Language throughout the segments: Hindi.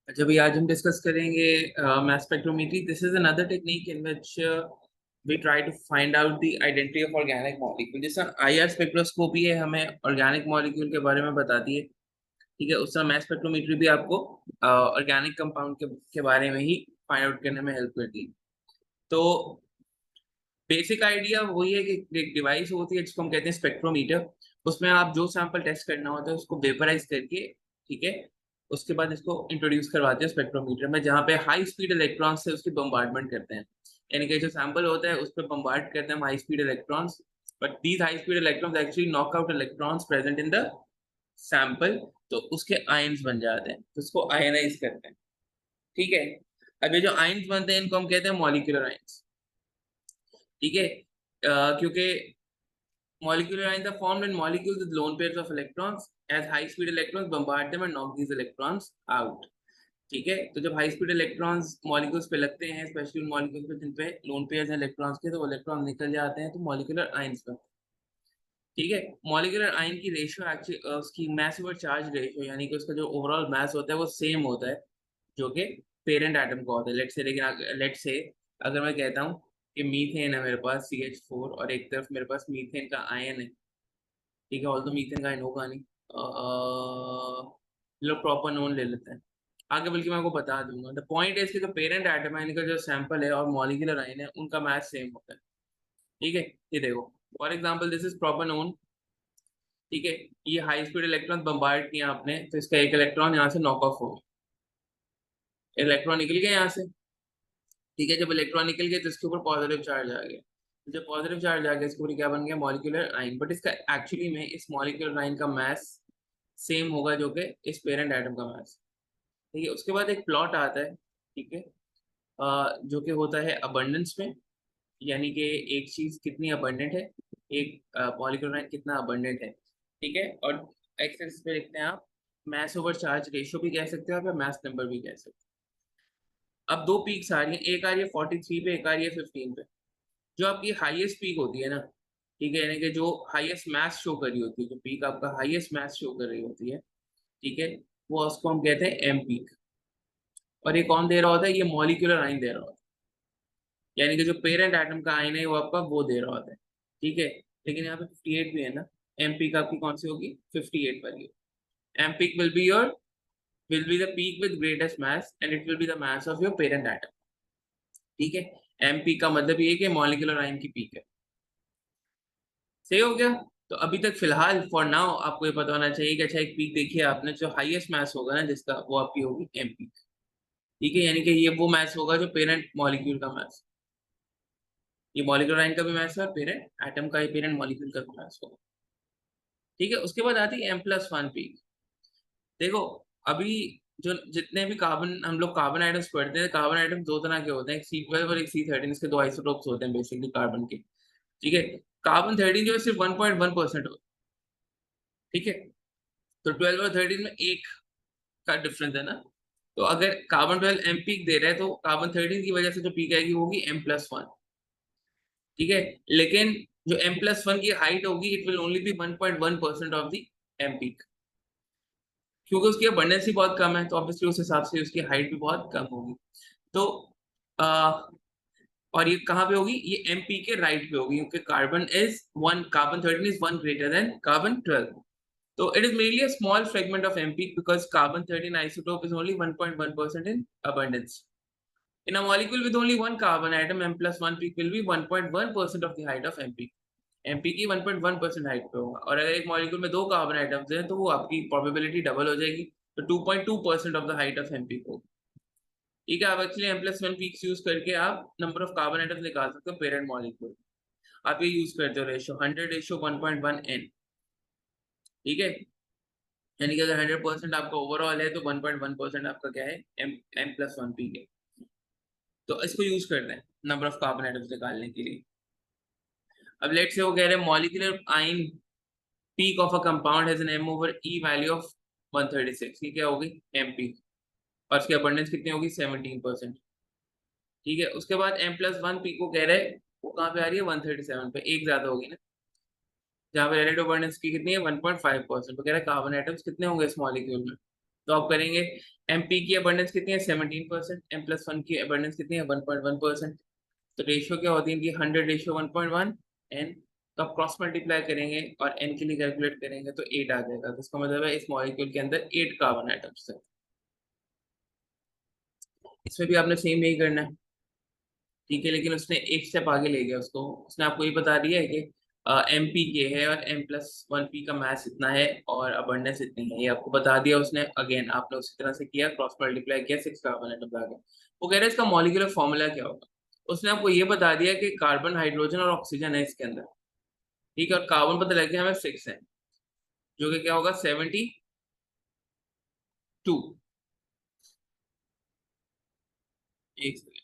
अच्छा भैया, आज हम डिस्कस करेंगे mass spectrometry. This is another technique in which we try to find out the identity of organic molecule. जैसा आईआर स्पेक्ट्रोस्कोपी है, हमें ऑर्गेनिक मॉलिक्यूल के बारे में बताती है. ठीक है, उस तरह मास स्पेक्ट्रोमेट्री भी आपको ऑर्गेनिक कंपाउंड के बारे में ही फाइंड आउट करने में हेल्प करती है. तो बेसिक आइडिया वही है कि एक डिवाइस होती है जिसको हम कहते हैं स्पेक्ट्रोमीटर. उसमें आप जो सैंपल टेस्ट करना होता है उसको वेपराइज करके, ठीक है, उसके बाद इसको इंट्रोड्यूस करवाते हैं स्पेक्ट्रोमीटर में, जहाँ पे हाई स्पीड इलेक्ट्रॉन से उसकी बम्बार्डमेंट करते हैं. यानी कि जो सैंपल होता है उस पर बम्बार्ड करते हैं high speed electrons. But these high speed electrons actually knock out electrons present in the sample. तो उसके आयंस बन जाते हैं, तो उसको आयनाइज करते हैं. ठीक है. अब ये जो आयंस बनते हैं इनको हम कहते हैं मॉलिक्यूलर आयंस. ठीक है. क्योंकि molecular ions are formed when molecules with lone pairs of electrons as high speed electrons bombard them and knock these electrons out. ठीक है. तो जब हाई स्पीड इलेक्ट्रॉन्स मॉलिक्यूल्स पे लगते हैं, स्पेशली मॉलिक्यूल्स पे जिन पे लोन पेयर्स हैं इलेक्ट्रॉन्स के, तो वो इलेक्ट्रॉन निकल जाते हैं, तो मॉलिक्यूलर आयंस बनते हैं. ठीक है. मॉलिक्यूलर आयन की रेशियो एक्चुअली उसकी मास ओवर चार्ज रेशियो, यानी कि उसका जो ओवरऑल मास होता है वो सेम होता है जो कि पेरेंट एटम का होता है. लेट्स से, लेकिन लेट्स से अगर मैं कहता हूँ कि मीथेन है मेरे पास CH4 और एक तरफ मेरे पास मीथेन का आयन है. ठीक है. ऑल तो मीथेन का आयन होगा नहीं. लोग प्रॉपर नोन ले लेते हैं आगे, बल्कि मैं आपको बता दूंगा. द पॉइंट है इसके जो पेरेंट एटम है, इनका जो सैंपल है और मॉलिक्यूलर आयन है, उनका मास सेम होता है. ठीक है. ये देखो, for example this is propanone. ठीक है. ये हाई स्पीड इलेक्ट्रॉन बम्बार्ड किया आपने, तो इसका एक इलेक्ट्रॉन यहाँ से नॉक ऑफ हो गया. इलेक्ट्रॉन निकल गया यहाँ से. ठीक है. जब इलेक्ट्रॉन निकल गया तो इसके ऊपर पॉजिटिव चार्ज आ गया. जब पॉजिटिव चार्ज आ गया इसके ऊपर क्या बन गया? Molecular ion. बट इसका एक्चुअली में इस मॉलिक्यूलर आयन का मास सेम होगा जो कि इस पेरेंट एटम का मास. ठीक है. उसके बाद एक प्लॉट आता है. ठीक है. जो कि होता है अबंडेंस में, यानी कि एक चीज कितनी अबंडेंट है, एक मॉलिक्यूलर आयन कितना अबंडेंट है. ठीक है. और एक्स एक्सिस पे लिखते हैं आप मास ओवर चार्ज रेशियो भी कह सकते हो आप, या मास नंबर भी कह सकते हो. अब दो पीक्स आ रही हैं, एक आ रही है 43 पे, एक आ रही है 15 पे. जो आपकी हाईएस्ट पीक होती है ना, ठीक है, यानी कि जो हाईएस्ट मैथ शो कर रही होती है, जो पीक आपका हाईएस्ट मैथ शो कर रही होती है, ठीक है, वो उसको हम कहते हैं एम पीक. और ये कौन दे रहा होता है? ये मॉलिक्यूलर आइन दे रहा होता है, यानी कि जो पेरेंट एटम का आइन है वो आपका वो दे रहा होता है. ठीक है. लेकिन यहाँ पे 58 भी है ना. एम पीक आपकी कौन सी होगी? 58 वाली. M peak will be the peak with greatest mass and it will be the mass of your parent atom. ठीक है. एम पीक का मतलब ये है कि मॉलिक्यूलर आइन की पीक है. सही हो गया. तो अभी तक फिलहाल फॉर नाउ आपको ये पता होना चाहिए कि अच्छा, एक पीक देखिए आपने, जो हाईएस्ट मैस होगा ना जिसका, वो आपकी होगी एम पीक. ठीक है. यानी कि ये वो मैस होगा जो पेरेंट मॉलिक्यूल का मैस. ये मॉलिक्यूलर आयन का भी मैस है और पेरेंट एटम का, पेरेंट मॉलिक्यूल का भी मैस होगा. ठीक है. उसके बाद आती है M+1 पीक. देखो, अभी जो जितने भी कार्बन, हम लोग कार्बन आइटम्स पढ़ते हैं, कार्बन आइटम्स दो तरह के होते हैं, एक C12 और एक C13. इसके दो आइसोटोप्स होते हैं बेसिकली कार्बन के. ठीक है. कार्बन 13 जो है सिर्फ 1.1% होता है. ठीक है. तो 12 और 13 में एक का डिफरेंस है ना. तो अगर कार्बन 12 एम पीक दे रहा है, तो कार्बन 13 की वजह से जो पीक आएगी वो होगी M+1. ठीक है. लेकिन जो M+1 की हाइट होगी, it will only be 1.1% of the M peak, क्योंकि उसकी अबंडेंस ही बहुत कम है, तो ऑब्वियसली उस हिसाब से उसकी हाइट भी बहुत कम होगी. तो आ, और ये कहाँ पे होगी? ये एम पी के राइट पे होगी, क्योंकि carbon 13 is one greater than carbon 12. So it is merely a small fragment of MP because carbon 13 isotope is only 1.1% in abundance. In a molecule with only one carbon atom, M+1 peak will be 1.1% of the height of MP. MP की 1.1% हाइट पे होगा. और अगर एक मॉलिक्यूल में दो कार्बन आइटम्स हैं तो वो आपकी प्रोबेबिलिटी डबल हो जाएगी, तो 2.2% of the height of MP को. ठीक है. आप एक्चुअली M+1 पीक्स यूज करके आप नंबर ऑफ कार्बन आइटम्स निकाल सकते हो पेरेंट मॉलिक्यूल. आप ये यूज करते हो रेशियो 100:1.1n. ठीक है. यानी कि अगर 100% आपका ओवरऑल है तो 1.1% आपका क्या है? M+1 पीक है. तो इसको यूज करते हैं नंबर ऑफ कार्बन एटम्स निकालने के लिए. अब लेट से वो कह रहे हैं molecular ion peak of a compound has an M over E value of 136. ये क्या होगी? M peak. और इसकी अबंडेंस कितनी होगी? 17%. ठीक है. उसके बाद M+1 पीक को कह रहे हैं वो कहाँ पे आ रही है? 137 पे. एक ज्यादा होगी ना, जहाँ पे रिलेटिव अबंडेंस की कितनी है? 1.5%. तो कह रहे हैं कार्बन एटम्स कितने होंगे इस मॉलिक्यूल में? तो आप करेंगे MP की अबंडेंस कितनी है 17%, M+1 की अबंडेंस कितनी है 1.1%। तो रेशियो क्या होती है इनकी 100:1.1 एन। तो आप क्रॉस मल्टीप्लाई करेंगे और एन के लिए कैलकुलेट करेंगे तो 8 आ जाएगा। तो इसका मतलब है इस मॉलिक्यूल के अंदर 8 कार्बन आइटम्स है। इसमें भी आपने सेम यही करना है, ठीक है, लेकिन उसने एक स्टेप आगे ले गया उसको। उसने आपको ये बता दिया है कि MP के है और M+1P का मास इतना है और अबंडेंस इतनी है, ये आपको बता दिया उसने। अगेन आपने उसी तरह से किया, क्रॉस मल्टीप्लाई किया, 6 कार्बन आइटम आ गए। वो कह रहे हैं इसका मॉलिक्यूलर फॉर्मूला क्या होगा। उसने आपको ये बता दिया कि कार्बन, हाइड्रोजन और ऑक्सीजन है इसके अंदर, ठीक है, और कार्बन पता लग गया हमें 6 है, जो कि क्या होगा 72। एक सेकेंड,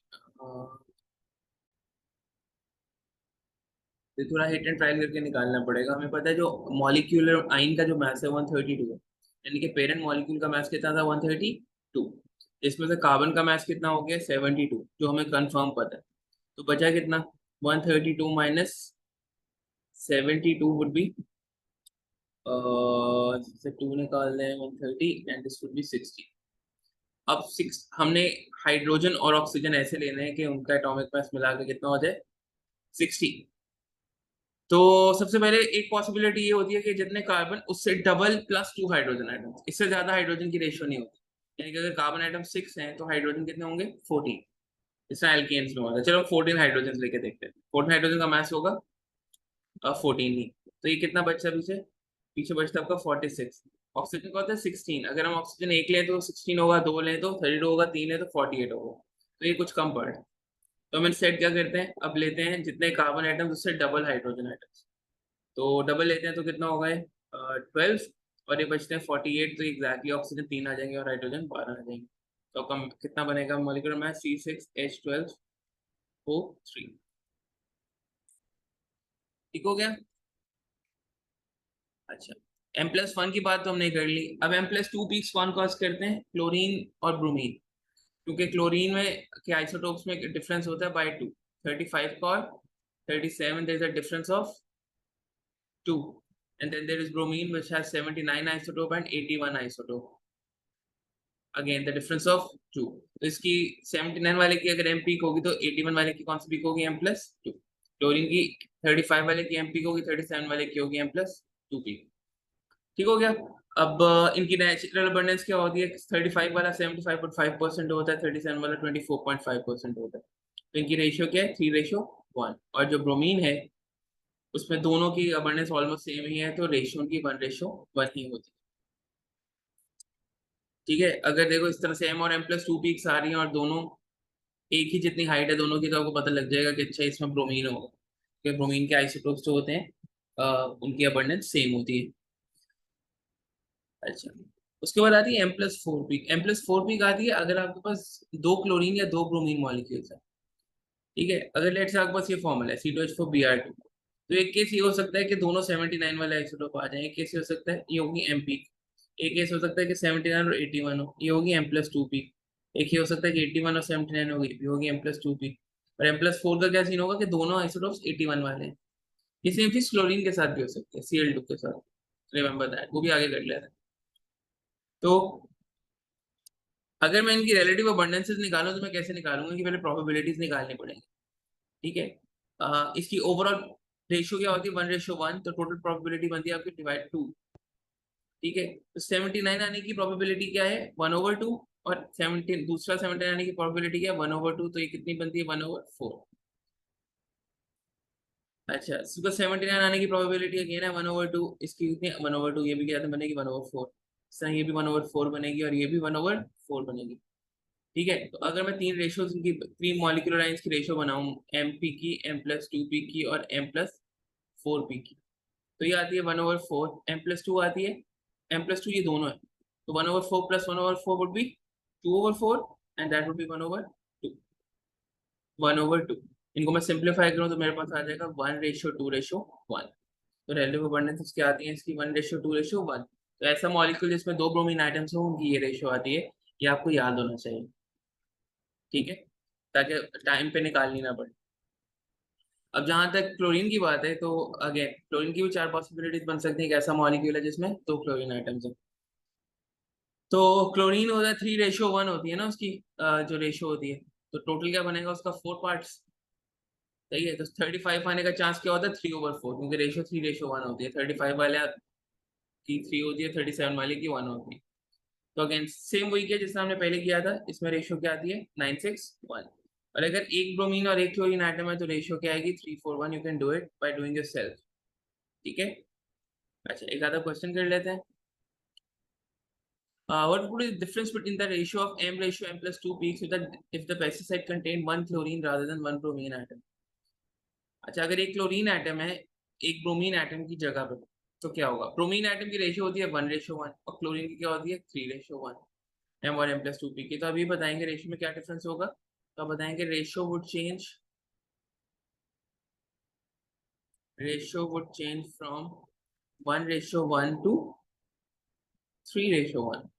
ये थोड़ा हिट एंड ट्रायल करके निकालना पड़ेगा। हमें पता है जो मॉलिक्यूलर आइन का जो मास है 132 है, यानी कि पेरेंट मॉलिक्यूल का मास कितना था 132। इसमें से कार्बन का मास कितना हो गया 72, जो हमें कंफर्म पता है। तो बचा कितना 132 माइनस 72 वुड बी, से 2 निकाल दें 130 एंड दिस वुड बी 60। अब 6 हमने हाइड्रोजन और ऑक्सीजन ऐसे लेने हैं कि उनका एटॉमिक मास मिला के कितना हो जाए 60। तो सबसे पहले एक पॉसिबिलिटी ये होती है कि जितने कार्बन उससे डबल +2 हाइड्रोजन आइटम, इससे ज्यादा हाइड्रोजन की रेशियो नहीं होती। यानी कि अगर कार्बन आइटम 6 हैं तो हाइड्रोजन कितने होंगे 14। इसमें एल्केन्स में होता है। चलो 14 हाइड्रोजन लेके देखते हैं। 14 हाइड्रोजन का मास होगा 14 ही। तो ये कितना बचता पीछे, पीछे बचता आपका 46। ऑक्सीजन का होता है 16। अगर हम ऑक्सीजन एक लें तो 16 होगा, दो लें तो 32 होगा, तीन लें तो 48 होगा। तो ये कुछ कम पड़। तो हम सेट क्या करते हैं, अब लेते हैं जितने कार्बन आइटम्स उससे डबल हाइड्रोजन आइटम्स। तो डबल लेते हैं तो कितना होगा ये 12, और ये बचते हैं 48। तो एग्जैक्टली ऑक्सीजन 3 आ जाएंगे और हाइड्रोजन 12 आ जाएंगे। तो कम कितना बनेगा मॉलिक्यूलर मास C6H12O3। ठीक हो गया। अच्छा, M+1 की बात तो हमने कर ली। अब M+2 पीक्स कौन कॉज करते हैं, क्लोरीन और ब्रोमीन। क्योंकि क्लोरीन में के आइसोटोप्स में डिफरेंस होता है बाय 2, 35 का और 37, there is a difference of 2, and then there is bromine which has 79 isotope and 81 isotope, again the difference of 2। तो इसकी 79 वाले की अगर M पीक होगी तो 81 वाले की कौन सी पीक होगी M+2। क्लोरीन की 35 वाले की M पीक होगी, 37 वाले की होगी M+2 पीक। ठीक हो गया। अब इनकी नेचुरल अबंडेंस क्या होती है, 35 वाला 75.5% होता है, 37 वाला 24.5% होता है। तो इनकी रेशियो क्या है 3:1। और जो ब्रोमीन है उसमें दोनों की अबंडेंस ऑलमोस्ट सेम ही है, तो रेशियो की 1:1 ही होती है। ठीक है, अगर देखो इस तरह से M और M+2 पीक्स आ रही हैं और दोनों एक ही जितनी हाइट है दोनों की, तो आपको पता लग जाएगा कि अच्छा इसमें ब्रोमीन होगा, क्योंकि ब्रोमीन के आइसोटोप्स जो होते हैं उनकी अबंडेंस सेम होती है। अच्छा, उसके बाद आती है M+4 पीक। M+4 पीक आती है अगर आपके पास दो क्लोरीन या दो ब्रोमीन मॉलिक्यूल्स है। ठीक है, अगर लेट्स से आपके पास ये फॉर्मूला है C2H4Br2, तो एक केस ये हो सकता है कि दोनों 79 वाले आइसोटोप आ जाए। एक केस ये हो सकता है ये होगी M पीक। एक केस हो सकता है कि 79 और 81 हो, ये होगी M+2 पीक। एक ये हो सकता है कि 81 और 79 होगी, ये होगी M+2 पीक। और M+4 का क्या सीन होगा कि दोनों आइसोटोप्स 81 वाले हैं। ये सेम चीज क्लोरीन के साथ भी हो सकती है, Cl2 के साथ। रिमेंबर दैट, वो भी आगे कर लेते हैं। तो अगर मैं इनकी रिलेटिव अबंडेंसेस निकालूं तो मैं कैसे निकालूंगा कि पहले प्रोबेबिलिटीज निकालनी पड़ेगी। ठीक है, इसकी ओवरऑल रेशियो क्या होती है 1:1। तो टोटल प्रोबेबिलिटी बनती है आपकी डिवाइड 2। ठीक है, तो 79 आने की प्रोबेबिलिटी क्या है 1/2, और 17 दूसरा 79 आने की प्रोबेबिलिटी क्या है 1/2। तो ये कितनी बनती है 1/4। अच्छा, सुपर 79 आने की प्रोबेबिलिटी अगेन है 1/2। इसकी कितनी 1/2, ये भी क्या बनेगी 1/4। सही, ये भी 1/4 बनेगी और ये भी 1/4 बनेगी। ठीक है, तो अगर मैं तीन रेशियोज की, तीन मॉलिक्यूलर आयंस की रेशियो बनाऊं, MP की, M+2P की और M+4P की, तो ये आती है 1/4। M+2 आती है, M+2 ये दोनों है, तो 1/4 plus 1/4 would be 2/4, and that would be 1/2। 1/2 इनको मैं सिंप्लीफाई करूं तो मेरे पास आ जाएगा 1:2:1। तो रिलेटिव अबंडेंस क्या आती है इसकी 1:2:1। तो ऐसा मॉलिक्यूल जिसमें दो ब्रोमीन आइटम्स हो उनकी ये रेशियो आती है। ये आपको याद होना चाहिए, ठीक है, ताकि टाइम पे निकालनी ना पड़े। अब जहां तक क्लोरीन की बात है, तो अगेन क्लोरीन की भी चार पॉसिबिलिटीज बन सकती है। एक ऐसा मॉलिक्यूल है जिसमें दो क्लोरीन आइटम्स है। तो क्लोरीन होता है 3:1 होती है ना उसकी जो रेशो होती है, तो टोटल क्या बनेगा उसका 4 पार्ट्स। सही है, तो 35 आने का चांस क्या होता है 3/4, क्योंकि रेशो 3:1 होती है। 35 वाले की 3 होती है, 37 वाले की 1 होती है। तो अगेन सेम वही किया जिसने हमने पहले किया था। इसमें रेशो क्या आती है 9:6:1। और अगर एक ब्रोमीन और एक क्लोरीन एटम है तो रेशो क्या आएगी 3:4:1। You can do it by doing yourself. ठीक है। अच्छा एक आधा क्वेश्चन कर लेते हैं। What would be the difference between the ratio of M ratio M plus 2 peaks if the pesticide contained one chlorine rather than one bromine atom? अच्छा अगर एक क्लोरीन एटम है एक ब्रोमीन एटम की जगह पे, तो क्या होगा? ब्रोमीन एटम की रेशियो होती है 1:1 और क्लोरीन की क्या होती है 3:1। एम और M plus 2 पी की, तो अभी बताएंगे रेशियो में क्या डिफरेंस होगा। तो आप बताएंगे ratio would change from 1:1 to 3:1।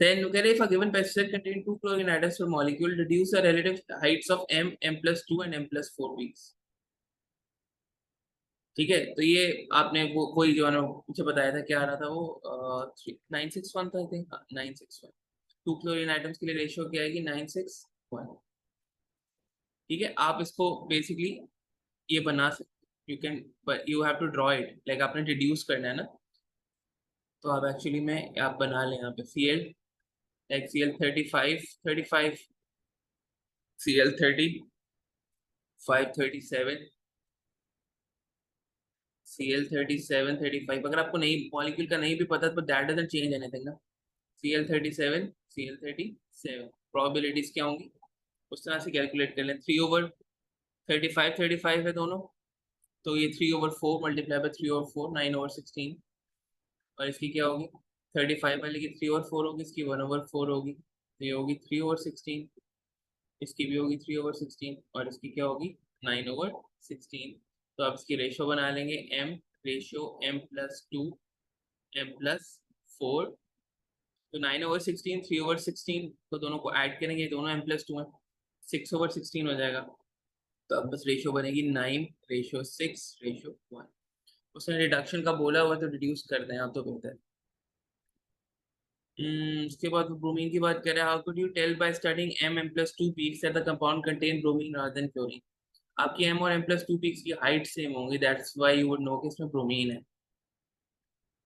Then look at if a given pesticide contain two chlorine atoms per molecule, reduce the relative heights of M, M plus 2 and M plus 4 peaks। ठीक है, तो ये आपने वो कोई जो है ना मुझे बताया था, क्या आ रहा था वो 9:6:1 था I think. 9:6:1 two chlorine atoms के लिए रेशियो क्या आएगी 9:6:1। ठीक है, आप इसको बेसिकली ये बना सकते, you can, but you have to draw it, like आपने रिड्यूस करना है ना, तो आप एक्चुअली में आप बना लें यहाँ पे Cl, like Cl35 Cl35 Cl37 अगर आपको नहीं मॉलिक्यूल का नहीं भी पता तो दैट डजंट चेंज एनीथिंग ना। Cl37 प्रोबेबिलिटीज क्या होंगी उस तरह से कैलकुलेट कर लें। 3/35 है दोनों, तो ये 3/4 मल्टीप्लाई बाय 3/4 9/16। और इसकी क्या होगी 35 वाले की 3/4 होगी, इसकी 1/4 होगी, तो ये होगी 3/16। इसकी भी होगी 3/16 और इसकी क्या होगी 9/16। तो आप इसकी रेशो बना लेंगे M रेशियो M+2 M+4। तो 9/16 3/16 तो दोनों को ऐड करेंगे, दोनों M+2 है 6/16 हो जाएगा। तो अब बस रेशियो बनेगी 9:6:1। उसने रिडक्शन का बोला हुआ तो रिड्यूस कर दें आप तो बेहतर। उसके बाद ब्रोमीन की बात करें, how could you tell by studying M+2 peaks that the compound contain bromine rather than chlorine. आपकी M और M+2 पीक्स की हाइट सेम होंगी, that's why you would know कि इसमें ब्रोमीन है।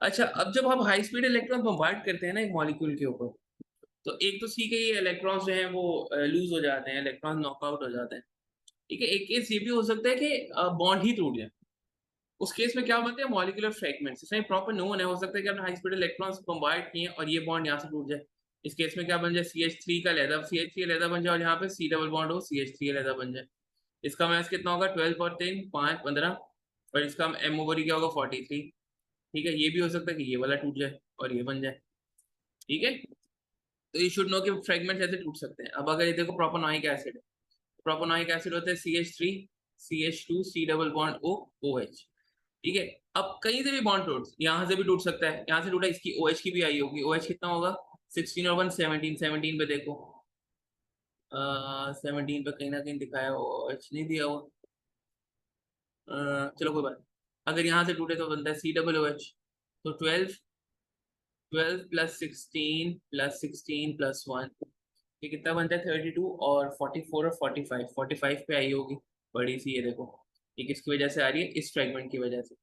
अच्छा अब जब हम हाई स्पीड इलेक्ट्रॉन बम्बार्ड करते हैं ना एक मॉलिक्यूल के ऊपर, तो एक तो सी के ये इलेक्ट्रॉन्स जो हैं वो लूज हो जाते हैं, इलेक्ट्रॉन नॉकआउट हो जाते हैं। ठीक है, एक केस ये भी हो सकता है कि बॉन्ड ही टूट जाए। उस केस में क्या बनते हैं मॉलिक्यूलर फ्रैगमेंट्स, इसमें प्रॉपर नोन है, हो सकता है कि आपने हाई स्पीड इलेक्ट्रॉन्स बम्बार्ड किए और ये बॉन्ड यहाँ से टूट जाए। इस केस में क्या बन जाए CH3 का लहदा, CH3 लहदा बन जाए और यहाँ पे C डबल बॉन्ड हो CH3 लहदा बन जाए। इसका मैथ कितना होगा 12 और 3 5 15 और इसका M ओवर क्या होगा 43। ठीक है, ये भी हो सकता है कि ये वाला टूट जाए और ये बन जाए। ठीक है, तो यू शुड नो कि फ्रेगमेंट्स ऐसे टूट सकते हैं। अब अगर ये देखो प्रोपेनोइक एसिड है, प्रोपेनोइक एसिड होता है CH3 CH2 C double bond O OH। ठीक है, अब कहीं से भी बॉन्ड टूट, यहाँ से भी टूट सकता है, यहाँ से टूटा, इसकी OH की भी आई होगी। OH कितना होगा 16 और 1 17। 17 पे देखो 17 पे कहीं ना कहीं दिखाया OH नहीं दिया हुआ। चलो कोई बात नहीं। अगर यहाँ से टूटे तो बनता है C OOH। तो 12 12 +16 +16 +1 ये कितना बनता है 32 और 44 और 45 पे आई होगी बड़ी सी, ये देखो ये किसकी वजह से आ रही है इस फ्रेगमेंट की वजह से।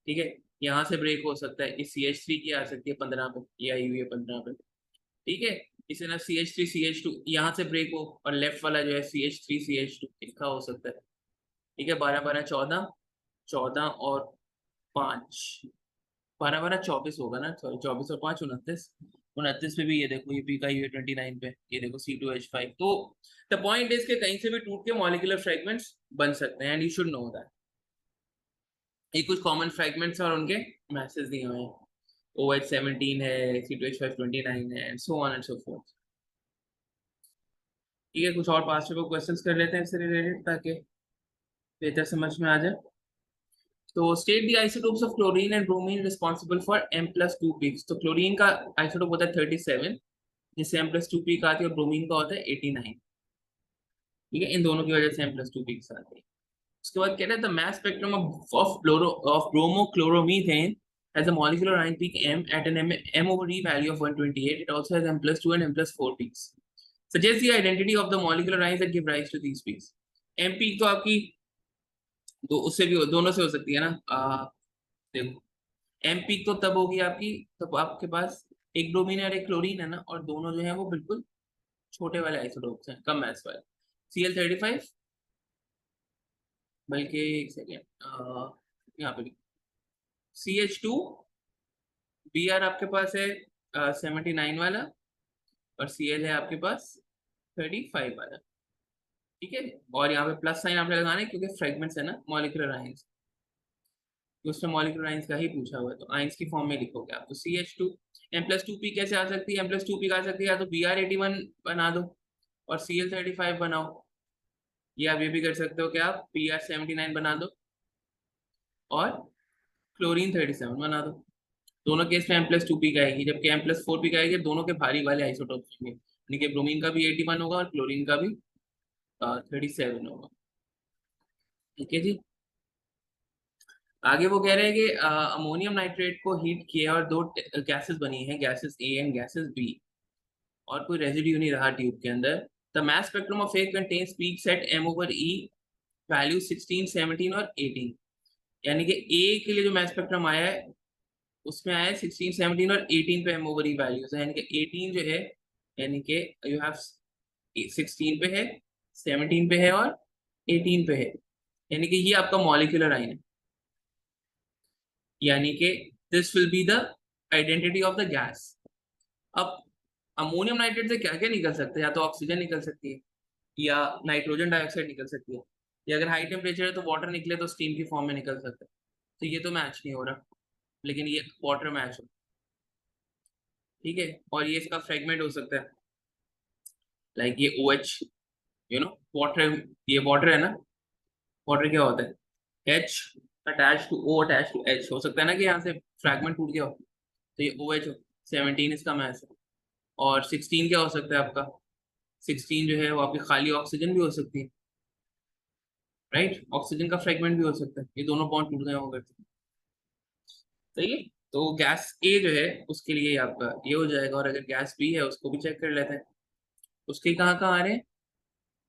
ठीक है, यहाँ से ब्रेक हो सकता है, इस CH3 की आ सकती है 15 पे, ये आई हुई है 15 पे। ठीक है, इसे ना CH3 CH2 यहाँ से ब्रेक हो और लेफ्ट वाला जो है CH3 CH2 इसका हो सकता है। ठीक है, 12 12 14 14 और 5 12 12 24 होगा ना, सॉरी 24 और 5 29। 29 पे भी ये देखो ये पी का ये 29 पे ये देखो C2H5। तो द पॉइंट इज के कहीं से भी टूट के मॉलिक्यूलर फ्रेगमेंट्स बन सकते हैं and you should know that. ये कुछ कॉमन फ्रेगमेंट्स और उनके मैसेज दिए हुए हैं। OH17 है, C2H5 29 है and so on and so fourth. ठीक है, कुछ और पास्ट पेपर क्वेश्चंस कर लेते हैं इससे रिलेटेड ताकि बेहतर समझ में आ जाए। तो state the isotopes of chlorine and bromine responsible for M+2 peaks. तो क्लोरीन का आइसोटोप होता है 37 जिससे M+2 पीक आती है और ब्रोमीन का होता है 89। ठीक है, इन दोनों की वजह से M+2 पीक्स आती है। उसके बाद कह रहे हैं the mass spectrum of bromochloromethane has a molecular ion peak M at an M over E value of 128. It also has M plus 2 and M plus 4 peaks. Suggest the identity of the molecular ions that give rise to these peaks. M peak तो आपकी उससे भी दोनों से हो सकती है ना। देखो एम पीक तो तब होगी आपकी, तब आपके पास एक ब्रोमीन और एक क्लोरीन है ना, और दोनों जो है वो बिल्कुल छोटे वाले आइसोटोप्स हैं, कम मास वाले। Cl35, बल्कि एक सेकेंड, यहाँ पे CH2, Br आपके पास है 79 वाला, और Cl है आपके पास 35 वाला। ठीक है, और यहाँ पे प्लस साइन आपने लगाना है क्योंकि फ्रेगमेंट्स है ना मॉलिक्यूलर आयंस, उसमें मॉलिक्यूलर आयंस का ही पूछा हुआ है, तो आयंस की फॉर्म में लिखोगे आप। तो CH2 M+2P कैसे आ सकती है? M+2P आ सकती है या तो Br81 बना दो और Cl35 बनाओ, या आप ये भी कर सकते हो कि आप Br79 बना दो और क्लोरीन 37 बना दो। दोनों केस में M+2P का आएगी, जबकि M+4P का आएगी दोनों के भारी वाले आइसोटोप्स होंगे, यानी कि ब्रोमीन का भी 81 होगा और क्लोरीन का भी 37 होगा। ठीक है जी। आगे वो कह रहे हैं कि अमोनियम नाइट्रेट को हीट किया और दो गैसेस बनी हैं, gases A and gases B, और कोई रेजिड्यू नहीं रहा ट्यूब के अंदर। The mass spectrum of A contains peaks at M over E value 16, 17 और 18। यानी कि ए के लिए जो मास स्पेक्ट्रम आया है उसमें आया है 16, 17 और 18 पे M over E वैल्यूज है, यानी कि 18 जो है, यानी कि यू हैव 16 पे है, 17 पे है और 18 पे है, यानी कि ये आपका मॉलिक्यूलर आयन है, यानी कि this will be the identity of the gas. अब अमोनियम नाइट्रेट से क्या क्या निकल सकता है? या तो ऑक्सीजन निकल सकती है, या नाइट्रोजन डाइऑक्साइड निकल सकती है, या अगर हाई टेम्परेचर है तो वाटर निकले तो स्टीम की फॉर्म में निकल सकता है। तो ये तो मैच नहीं हो रहा, लेकिन ये वाटर मैच हो। ठीक है, और ये इसका फ्रेगमेंट हो सकता है, लाइक ये OH, यू नो वाटर, ये वाटर है ना, वाटर क्या होता है? H attach to O attach to H, हो सकता है ना कि यहाँ से फ्रैगमेंट टूट गया हो, तो ये OH हो। 17 इसका मैच है, और 16 क्या हो सकता है आपका? 16 जो है वो आपकी खाली ऑक्सीजन भी हो सकती है, राइट, ऑक्सीजन का फ्रेगमेंट भी हो सकता है, ये दोनों बॉन्ड टूट गए होंगे। सही है, तो गैस ए जो है उसके लिए आपका ये हो जाएगा, और अगर गैस बी है उसको भी चेक कर लेते हैं। उसके कहाँ कहाँ आ रहे हैं?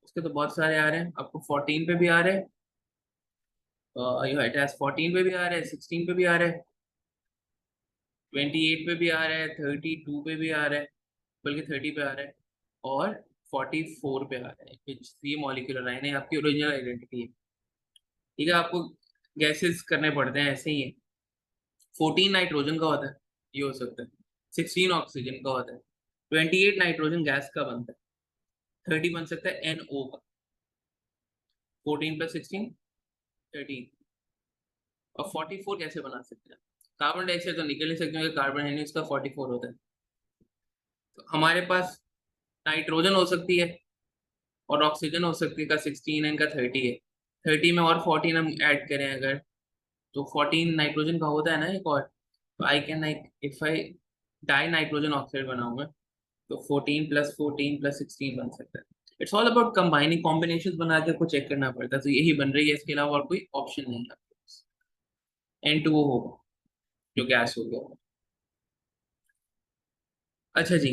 उसके तो बहुत सारे आ रहे हैं, आपको 14 पे भी आ रहे हैं, इट हैज 14 पे भी आ रहे हैं, 16 पे भी आ रहे हैं, 28 पे भी आ रहा है, 32 पे भी आ रहा है, बल्कि 30 पे आ रहा है, और 44 पे आ रहा है, which ये मॉलिक्यूलर लाइन है, आपकी ओरिजिनल आइडेंटिटी है। ठीक है, आपको गैसेस करने पड़ते हैं ऐसे ही है। 14 नाइट्रोजन का होता है, ये हो सकता है। 16 ऑक्सीजन का होता है। 28 नाइट्रोजन गैस का बनता है। 30 बन सकता है NO का। 14 प्लस 16 13। और 44 कैसे बना सकते हैं? कार्बन डाइऑक्साइड तो निकल नहीं सकते, कार्बन है नहीं, उसका 44 होता है। तो हमारे पास नाइट्रोजन हो सकती है और ऑक्सीजन हो सकती है, का 16 है, इनका 30 है। 30 में और 14 हम ऐड करें अगर, तो 14 नाइट्रोजन का होता है ना एक और, तो I can like if I die nitrogen oxide बनाऊंगा, तो 14 प्लस 14 प्लस 16 बन सकता है। It's all about combining, combination बना के आपको चेक करना पड़ता है, तो यही बन रही है, इसके अलावा और कोई ऑप्शन नहीं है। N2O होगा जो गैस हो गया। अच्छा जी,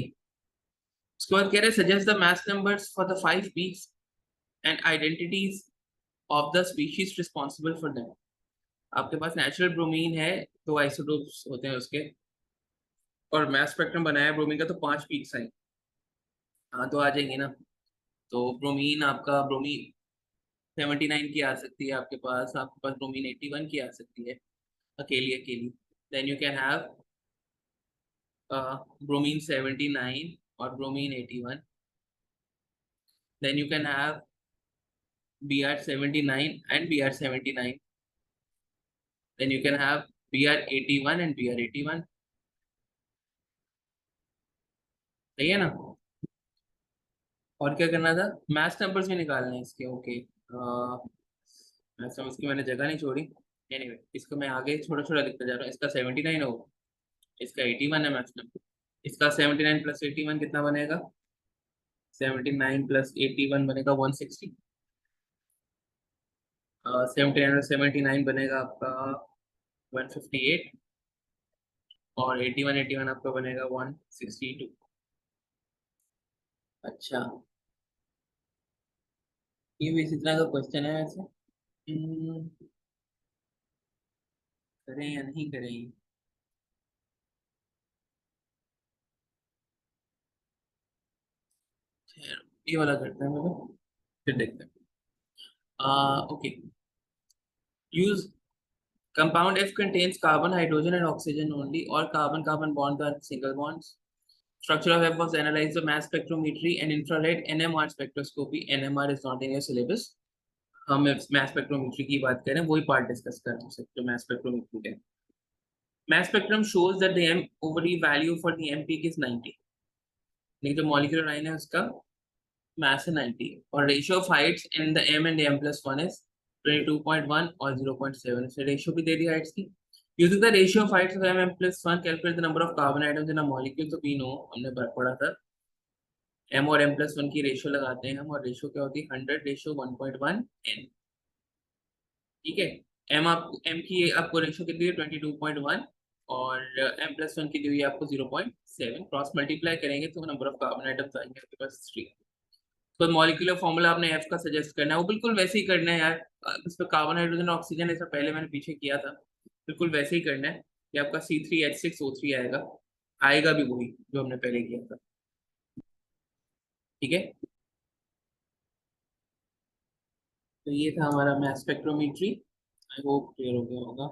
उसके बाद कह रहे हैं suggest the mass numbers for the 5 peaks and identities of the species responsible for them. आपके पास नेचुरल ब्रोमीन है, दो आइसोटोप्स होते हैं उसके, और मास स्पेक्ट्रम बनाया है ब्रोमीन का, तो 5 पीक्स हैं। हाँ तो आ जाएंगे ना। तो ब्रोमीन आपका, ब्रोमीन 79 की आ सकती है आपके पास, आपके पास ब्रोमीन 81 की आ सकती है, अकेली अकेली। Then you can have bromine 79 और bromine 81। Then you can have Br79 and Br79। then you can have Br81 and Br81। सही है ना? और क्या करना था? मैथ्स नंबर्स भी निकालने हैं इसके। ओके, मैथ्स नंबर्स की मैंने जगह नहीं छोड़ी। एनीवे, इसको मैं आगे छोटा छोटा लिखता जा रहा हूँ। इसका 79 होगा, इसका 81 है मैथ्स नंबर। इसका 79 प्लस 81 कितना बनेगा? 79 प्लस 81 बनेगा 160। 79 बनेगा आपका 158। और 81 आपका बनेगा 162। अच्छा, ये भी इसी तरह का क्वेश्चन है वैसे। हम्म, करें या नहीं करें? खैर, ये वाला करते हैं मेरे, फिर देखते हैं। Okay, use compound F contains carbon, hydrogen, and oxygen only, or carbon-carbon bonds are single bonds. Structure of F was analyzed by mass spectrometry and infrared NMR spectroscopy. NMR is not in your syllabus. हम mass spectrometry की बात करें, वही part discuss कर रहे हैं जो mass spectrometry है. Mass spectrum shows that the M overall value for the M peak is 90. नहीं, जो molecular line है उसका mass है 90 और ratio of heights in the M and the M plus 1 is 22.1 और 0.7. इससे ratio भी दे दी heights की. Using the ratio of heights of M plus 1, calculate the number of carbon atoms in a molecule. तो we know, हमने पढ़ा था, M और M plus 1 की रेशियो लगाते हैं हम, और रेशियो क्या होती है? 100 रेशियो 1.1 N. ठीक है, M की आपको रेशियो कितनी है? 22.1, और M plus 1 की दी हुई है आपको 0.7. क्रॉस मल्टीप्लाई करेंगे तो नंबर ऑफ कार्बन आइटम्स आएंगे आपके पास 3. तो मॉलिक्यूलर फॉर्मूला आपने F का सजेस्ट करना है, वो बिल्कुल वैसे ही करना है यार. इस पर कार्बन, हाइड्रोजन, ऑक्सीजन, ऐसा पहले मैंने पीछे किया था, बिल्कुल वैसे ही करना है. ये आपका C3H6O3 आएगा, आएगा भी वही जो हमने पहले किया था. ठीक है, तो ये था हमारा math spectrometry. I hope clear हो गया होगा.